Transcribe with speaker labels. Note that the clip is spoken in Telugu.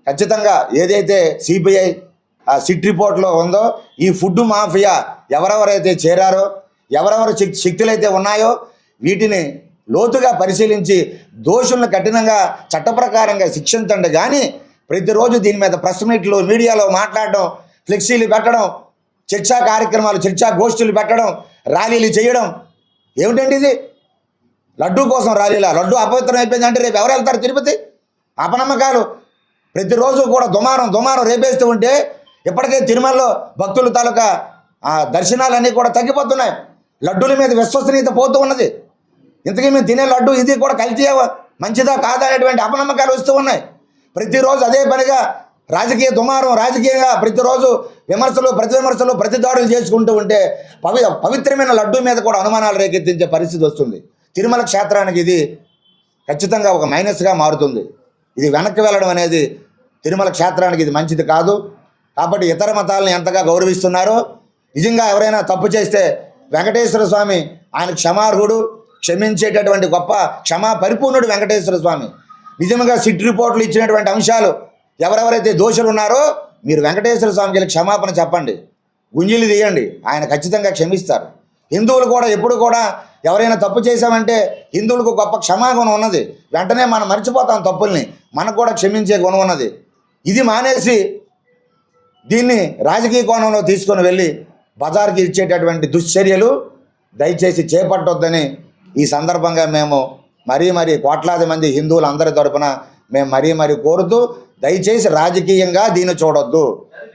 Speaker 1: ఖచ్చితంగా ఏదైతే సిబిఐ సిట్ రిపోర్ట్లో ఉందో ఈ ఫుడ్ మాఫియా ఎవరెవరైతే చేరారో, ఎవరెవరు శక్తులు అయితే ఉన్నాయో వీటిని లోతుగా పరిశీలించి దోషులను కఠినంగా చట్టప్రకారంగా శిక్షించండి. కానీ ప్రతిరోజు దీని మీద ప్రెస్ మీట్లు, మీడియాలో మాట్లాడడం, ఫ్లెక్సీలు పెట్టడం, చర్చా కార్యక్రమాలు, చర్చా గోష్ఠులు పెట్టడం, ర్యాలీలు చేయడం ఏమిటండి ఇది? లడ్డూ కోసం ర్యాలీలా? లడ్డూ అపవిత్రం అయిపోయిందంటే రేపు ఎవరు వెళ్తారు తిరుపతి? అపనమ్మకాలు ప్రతిరోజు కూడా దుమారం రేపేస్తూ ఉంటే ఇప్పటికే తిరుమలలో భక్తుల తాలూకా దర్శనాలన్నీ కూడా తగ్గిపోతున్నాయి. లడ్డూల మీద విశ్వసనీయత పోతూ ఉన్నది. ఇంతకీ మేము తినే లడ్డు ఇది కూడా కల్తీ మంచిదా కాదా అనేటువంటి అపనమ్మకాలు వస్తూ ఉన్నాయి. ప్రతిరోజు అదే పనిగా రాజకీయ దుమారం, రాజకీయంగా ప్రతిరోజు విమర్శలు, ప్రతి దాడులు చేసుకుంటూ ఉంటే పవిత్రమైన లడ్డూ మీద కూడా అనుమానాలు రేకెత్తించే పరిస్థితి వస్తుంది. తిరుమల క్షేత్రానికి ఇది ఖచ్చితంగా ఒక మైనస్గా మారుతుంది. ఇది వెనక్కి వెళ్ళడం అనేది తిరుమల క్షేత్రానికి ఇది మంచిది కాదు. కాబట్టి ఇతర మతాలను ఎంతగా గౌరవిస్తున్నారో, నిజంగా ఎవరైనా తప్పు చేస్తే వెంకటేశ్వర స్వామి ఆయన క్షమార్హుడు, క్షమించేటటువంటి గొప్ప క్షమా పరిపూర్ణుడు వెంకటేశ్వర స్వామి. నిజంగా సిట్ రిపోర్ట్లు ఇచ్చినటువంటి అంశాలు ఎవరెవరైతే దోషులు ఉన్నారో మీరు వెంకటేశ్వర స్వామికి వెళ్ళి క్షమాపణ చెప్పండి, గుంజీలు తీయండి, ఆయన ఖచ్చితంగా క్షమిస్తారు. హిందువులు కూడా ఎప్పుడు కూడా ఎవరైనా తప్పు చేశామంటే హిందువులకు గొప్ప క్షమాగుణం ఉన్నది. వెంటనే మనం మర్చిపోతాం తప్పుల్ని, మనకు కూడా క్షమించే గుణం ఉన్నది. ఇది మానేసి దీన్ని రాజకీయ కోణంలో తీసుకొని వెళ్ళి బజార్కి ఇచ్చేటటువంటి దుశ్చర్యలు దయచేసి చేపట్టొద్దని ఈ సందర్భంగా మేము మరీ కోట్లాది మంది హిందువులు అందరి తరపున మేము మరీ కోరుతూ, దయచేసి రాజకీయంగా దీన్ని చూడొద్దు.